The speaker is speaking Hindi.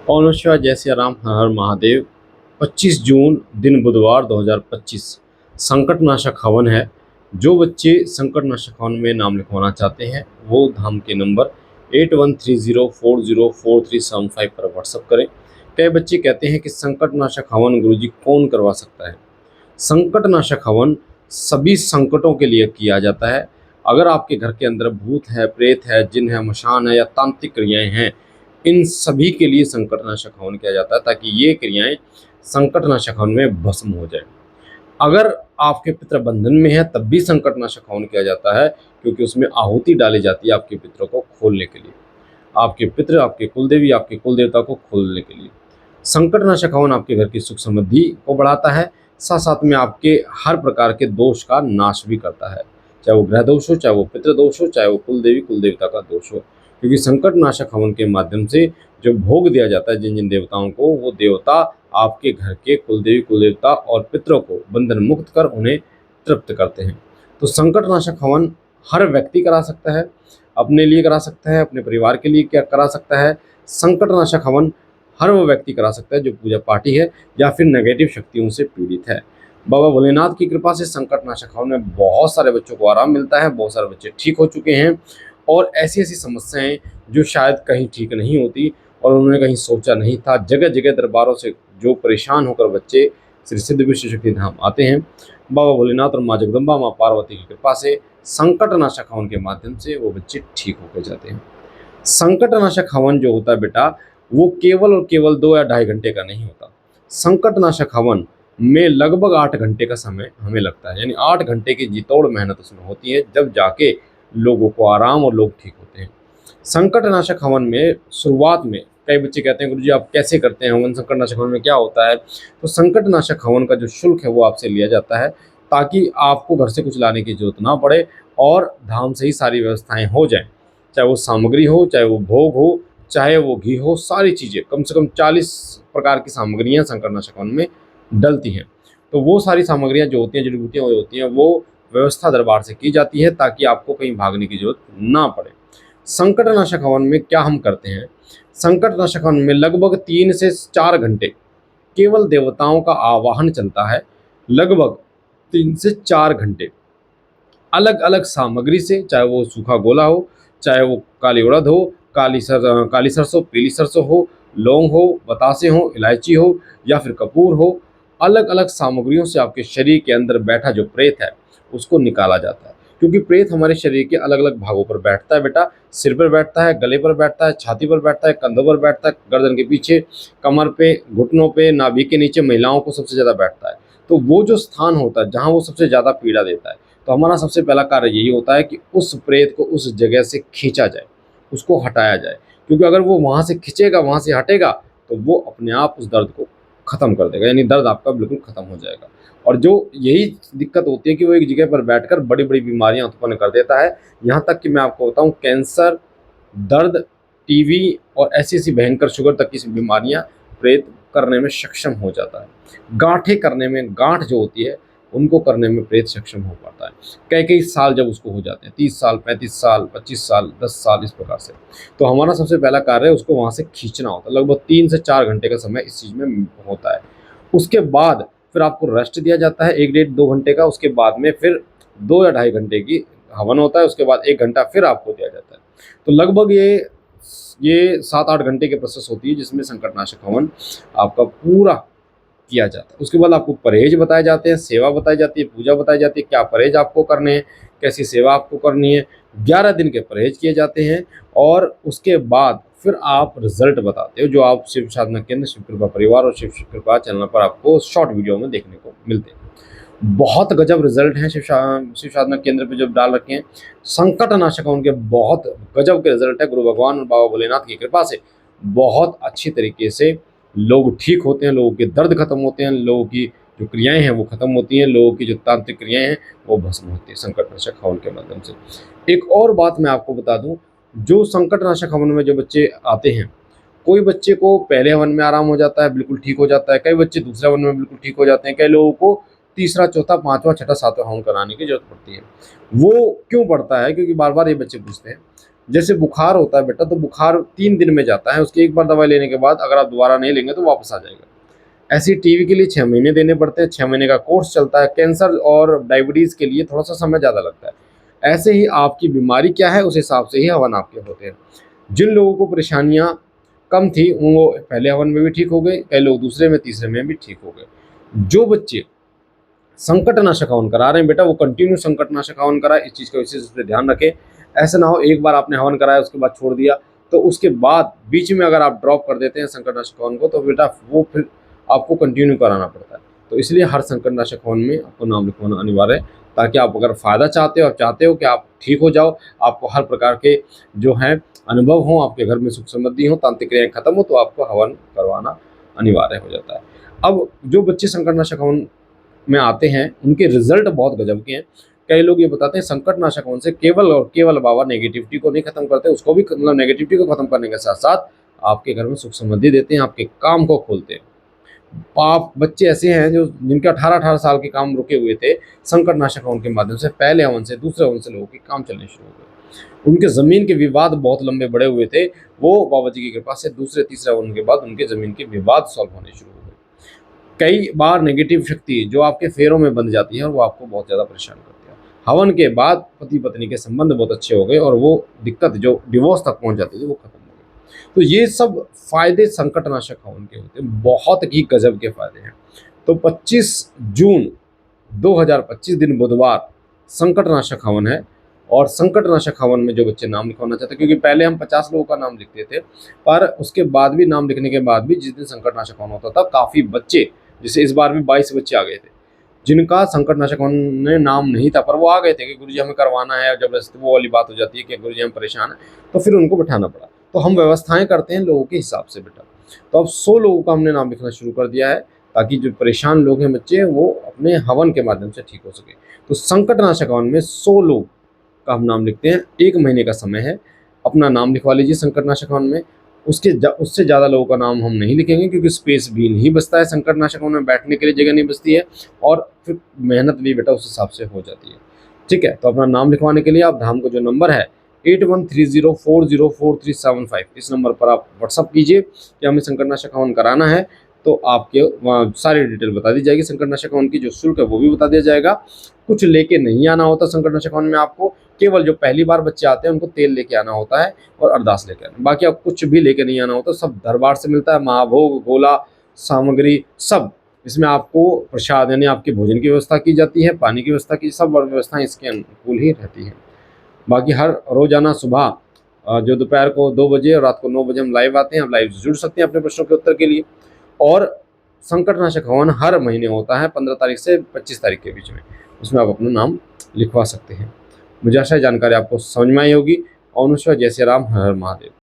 और नमस्कार, जय सिया राम, हर हर महादेव। 25 जून दिन बुधवार 2025 संकटनाशक हवन है। जो बच्चे संकटनाशक हवन में नाम लिखवाना चाहते हैं वो धाम के नंबर 8130404375 पर व्हाट्सअप करें। कई बच्चे कहते हैं कि संकटनाशक हवन गुरुजी कौन करवा सकता है। संकटनाशक हवन सभी संकटों के लिए किया जाता है। अगर आपके घर के अंदर भूत है, प्रेत है, जिन है, मशान है या तांत्रिक क्रियाएं हैं, इन सभी के लिए संकटनाशक हवन किया जाता है ताकि ये क्रियाएं संकटनाशक हवन में भस्म हो जाए। अगर आपके पितृ बंधन में है तब भी संकटनाशक हवन किया जाता है, क्योंकि उसमें आहुति डाली जाती है आपके पितरों को खोलने के लिए, आपके पितृ, आपके कुलदेवी, आपके कुलदेवता को खोलने के लिए। संकटनाशक हवन आपके घर की सुख समृद्धि को बढ़ाता है, साथ साथ में आपके हर प्रकार के दोष का नाश भी करता है, चाहे वो ग्रह दोष हो, चाहे वो पितृ दोष हो, चाहे वो कुलदेवी कुलदेवता का दोष हो। क्योंकि संकटनाशक हवन के माध्यम से जो भोग दिया जाता है जिन जिन देवताओं को, वो देवता आपके घर के कुलदेवी कुलदेवता और पितरों को बंधन मुक्त कर उन्हें तृप्त करते हैं। तो संकटनाशक हवन हर व्यक्ति करा सकता है, अपने लिए करा सकता है, अपने परिवार के लिए क्या करा सकता है। संकटनाशक हवन हर वो व्यक्ति करा सकता है जो पूजा पाठी है या फिर नेगेटिव शक्तियों से पीड़ित है। बाबा भोलेनाथ की कृपा से संकटनाशक हवन में बहुत सारे बच्चों को आराम मिलता है, बहुत सारे बच्चे ठीक हो चुके हैं। और ऐसी ऐसी समस्याएं जो शायद कहीं ठीक नहीं होती और उन्होंने कहीं सोचा नहीं था, जगह जगह दरबारों से जो परेशान होकर बच्चे श्री सिद्ध विश्व शक्ति धाम आते हैं, बाबा भोलेनाथ और माँ जगदम्बा, माँ पार्वती की कृपा से संकटनाशक हवन के माध्यम से वो बच्चे ठीक होकर जाते हैं। संकटनाशक हवन जो होता है बेटा, वो केवल और केवल 2 या ढाई घंटे का नहीं होता। संकटनाशक हवन में लगभग 8 घंटे का समय हमें लगता है, यानी 8 घंटे की जितोड़ मेहनत उसमें होती है, जब जाके लोगों को आराम और लोग ठीक होते हैं। संकटनाशक हवन में शुरुआत में कई बच्चे कहते हैं गुरुजी आप कैसे करते हैं हवन, संकटनाशक हवन में क्या होता है। तो संकटनाशक हवन का जो शुल्क है वो आपसे लिया जाता है, ताकि आपको घर से कुछ लाने की जरूरत ना पड़े और धाम से ही सारी व्यवस्थाएं हो जाएं। चाहे वो सामग्री हो, चाहे वो भोग हो, चाहे वो घी हो, सारी चीज़ें, कम से कम 40 प्रकार की सामग्रियाँ संकटनाशक हवन में डलती हैं। तो वो सारी सामग्रियाँ जो होती हैं, जड़ी बूटियाँ होती हैं, वो व्यवस्था दरबार से की जाती है ताकि आपको कहीं भागने की जरूरत ना पड़े। संकटनाशक हवन में क्या हम करते हैं, संकटनाशक हवन में लगभग 3 से 4 घंटे केवल देवताओं का आवाहन चलता है। लगभग 3 से 4 घंटे अलग अलग सामग्री से, चाहे वो सूखा गोला हो, चाहे वो काली उड़द हो, काली सरसों, पीली सरसों हो, लौंग हो, बतासे हो, इलायची हो या फिर कपूर हो, अलग अलग सामग्रियों से आपके शरीर के अंदर बैठा जो प्रेत है उसको निकाला जाता है। क्योंकि प्रेत हमारे शरीर के अलग अलग भागों पर बैठता है बेटा, सिर पर बैठता है, गले पर बैठता है, छाती पर बैठता है, कंधों पर बैठता है, गर्दन के पीछे, कमर पे, घुटनों पे, नाभि के नीचे महिलाओं को सबसे ज़्यादा बैठता है। तो वो जो स्थान होता है जहाँ वो सबसे ज़्यादा पीड़ा देता है, तो हमारा सबसे पहला कार्य यही होता है कि उस प्रेत को उस जगह से खींचा जाए, उसको हटाया जाए। क्योंकि अगर वो वहाँ से खींचेगा, वहाँ से हटेगा, तो वो अपने आप उस दर्द को ख़त्म कर देगा, यानी दर्द आपका बिल्कुल ख़त्म हो जाएगा। और जो यही दिक्कत होती है कि वो एक जगह पर बैठकर बड़ी बड़ी बीमारियां उत्पन्न कर देता है। यहाँ तक कि मैं आपको बताऊँ, कैंसर, दर्द, टीवी और ऐसी ऐसी भयंकर शुगर तक की बीमारियां प्रेत करने में सक्षम हो जाता है। गांठें करने में, गांठ जो होती है उनको करने में प्रेत सक्षम हो पाता है। कई कई साल जब उसको हो जाते हैं, 30 साल, 35 साल, 25 साल, 10 साल, इस प्रकार से। तो हमारा सबसे पहला कार्य है उसको वहाँ से खींचना होता है। लगभग 3 से 4 घंटे का समय इस चीज़ में होता है। उसके बाद फिर आपको रेस्ट दिया जाता है 1 डेढ़ 2 घंटे का। उसके बाद में फिर 2 या ढाई घंटे की हवन होता है। उसके बाद 1 घंटा फिर आपको दिया जाता है। तो लगभग ये 7-8 घंटे की प्रोसेस होती है जिसमें संकटनाशक हवन आपका पूरा किया जाता है। उसके बाद आपको परहेज बताए जाते हैं, सेवा बताई जाती है, पूजा बताई जाती है, क्या परहेज आपको करने हैं, कैसी सेवा आपको करनी है। 11 दिन के परहेज किए जाते हैं और उसके बाद फिर आप रिजल्ट बताते हो, जो आप शिव साधना केंद्र, शिव कृपा परिवार और शिव कृपा चैनल पर आपको शॉर्ट वीडियो में देखने को मिलते हैं। बहुत गजब रिजल्ट हैं शिव साधना केंद्र पे जब डाल रखे हैं। संकटनाशक उनके बहुत गजब के रिजल्ट है। गुरु भगवान और बाबा भोलेनाथ की कृपा से बहुत अच्छी तरीके से लोग ठीक होते हैं, लोगों के दर्द खत्म होते हैं, लोगों की जो क्रियाएं हैं वो खत्म होती हैं, लोगों की जो तांत्रिक क्रियाएं हैं वो भस्म होती है संकटनाशक हवन के माध्यम से। एक और बात मैं आपको बता दूं, जो संकटनाशक हवन में जो बच्चे आते हैं, कोई बच्चे को पहले हवन में आराम हो जाता है, बिल्कुल ठीक हो जाता है, कई बच्चे दूसरे हवन में बिल्कुल ठीक हो जाते हैं, कई लोगों को तीसरा, चौथा, पांचवा, छठा, सातवां हवन कराने की जरूरत पड़ती है। वो क्यों पड़ता है? क्योंकि बार बार ये बच्चे पूछते हैं जैसे बुखार होता है बेटा, तो बुखार 3 दिन में जाता है, उसकी एक बार दवाई लेने के बाद अगर आप दोबारा नहीं लेंगे तो वापस आ जाएगा। ऐसे ही टीबी के लिए 6 महीने देने पड़ते हैं, 6 महीने का कोर्स चलता है। कैंसर और डायबिटीज़ के लिए थोड़ा सा समय ज़्यादा लगता है। ऐसे ही आपकी बीमारी क्या है उस हिसाब से ही हवन आपके होते हैं। जिन लोगों को परेशानियाँ कम थी वो पहले हवन में भी ठीक हो गए, कई लोग दूसरे में तीसरे में भी ठीक हो गए। जो बच्चे संकटनाशक हवन करा रहे हैं बेटा, वो कंटिन्यू संकटनाशक हवन कराए, इस चीज़ का विशेष रूप से ध्यान रखें। ऐसा ना हो एक बार आपने हवन कराया उसके बाद छोड़ दिया, तो उसके बाद बीच में अगर आप ड्रॉप कर देते हैं संकटनाशक हवन को, तो बेटा वो फिर आपको कंटिन्यू कराना पड़ता है। तो इसलिए हर संकटनाशक हवन में आपको नाम लिखवाना अनिवार्य है, ताकि आप अगर फ़ायदा चाहते हो, आप चाहते हो कि आप ठीक हो जाओ, आपको हर प्रकार के जो हैं अनुभव हों, आपके घर में सुख समृद्धि हो, तांत्रिक क्रियाएँ खत्म हो, तो आपको हवन करवाना अनिवार्य हो जाता है। अब जो बच्चे संकटनाशक हवन में आते हैं उनके रिजल्ट बहुत गजब के हैं। कई लोग ये बताते हैं संकटनाशक हवन से केवल और केवल बाबा नेगेटिविटी को नहीं खत्म करते, उसको भी मतलब नेगेटिविटी को खत्म करने के साथ साथ आपके घर में सुख समृद्धि देते हैं, आपके काम को खोलते हैं। आप बच्चे ऐसे हैं जो जिनके 18-18 साल के काम रुके हुए थे, संकटनाशक हवन के माध्यम से पहले हवन से दूसरे हवन से लोगों के काम चलने शुरू हो गए। उनके ज़मीन के विवाद बहुत लंबे बड़े हुए थे, वो बाबा जी की कृपा से दूसरे तीसरे हवन के बाद उनके ज़मीन के विवाद सॉल्व होने शुरू हो गए। कई बार नेगेटिव शक्ति जो आपके फेरों में बंध जाती है और वो आपको बहुत ज़्यादा परेशान करती है। हवन के बाद पति पत्नी के संबंध बहुत अच्छे हो गए और वो दिक्कत जो डिवोर्स तक पहुंच जाती थी वो खत्म हो गई। तो ये सब फायदे संकटनाशक हवन के होते हैं, बहुत ही गजब के फायदे हैं। तो 25 जून 2025 दिन बुधवार संकटनाशक हवन है। और संकटनाशक हवन में जो बच्चे नाम लिखवाना चाहते हैं, क्योंकि पहले हम 50 लोगों का नाम लिखते थे, पर उसके बाद भी नाम लिखने के बाद भी जिस दिन संकटनाशक हवन होता था काफ़ी बच्चे, जैसे इस बार भी 22 बच्चे आ गए थे जिनका संकटनाशक में नाम नहीं था, पर वो आ गए थे कि गुरुजी हमें करवाना है। और जब वो वाली बात हो जाती है कि गुरुजी हम परेशान हैं, तो फिर उनको बैठाना पड़ा। तो हम व्यवस्थाएं करते हैं लोगों के हिसाब से बेटा। तो अब 100 लोगों का हमने नाम लिखना शुरू कर दिया है, ताकि जो परेशान लोग हैं बच्चे वो अपने हवन के माध्यम से ठीक हो सके। तो संकटनाशक हवन में 100 लोग का हम नाम लिखते हैं, 1 महीने का समय है। अपना नाम लिखवा लीजिए संकटनाशक हवन में। उससे ज़्यादा लोगों का नाम हम नहीं लिखेंगे, क्योंकि स्पेस भी नहीं बचता है संकटनाशक हवन में, बैठने के लिए जगह नहीं बचती है, और फिर मेहनत भी बेटा उस हिसाब से हो जाती है। ठीक है, तो अपना नाम लिखवाने के लिए आप धाम का जो नंबर है 8130404375, इस नंबर पर आप व्हाट्सअप कीजिए कि हमें संकटनाशक हवन कराना है। तो आपके वहाँ सारी डिटेल बता दी जाएगी। संकटनाशक हवन की जो शुल्क है वो भी बता दिया जाएगा। कुछ लेके नहीं आना होता संकटनाशक हवन में आपको, केवल जो पहली बार बच्चे आते हैं उनको तेल लेके आना होता है और अरदास लेके आना, बाकी आप कुछ भी लेके नहीं आना होता। सब दरबार से मिलता है, महाभोग, गोला, सामग्री सब। इसमें आपको प्रसाद यानी आपके भोजन की व्यवस्था की जाती है, पानी की व्यवस्था की, सब व्यवस्थाएं इसके अनुकूल ही रहती हैं। बाकी हर रोजाना सुबह जो दोपहर को 2 बजे और रात को 9 बजे हम लाइव आते हैं, आप लाइव जुड़ सकते हैं अपने प्रश्नों के उत्तर के लिए। और संकटनाशक हवन हर महीने होता है 15 तारीख से 25 तारीख के बीच में, उसमें आप अपना नाम लिखवा सकते हैं। मुझे आशा है जानकारी आपको समझ में आई होगी। और जय श्री राम, हर हर महादेव।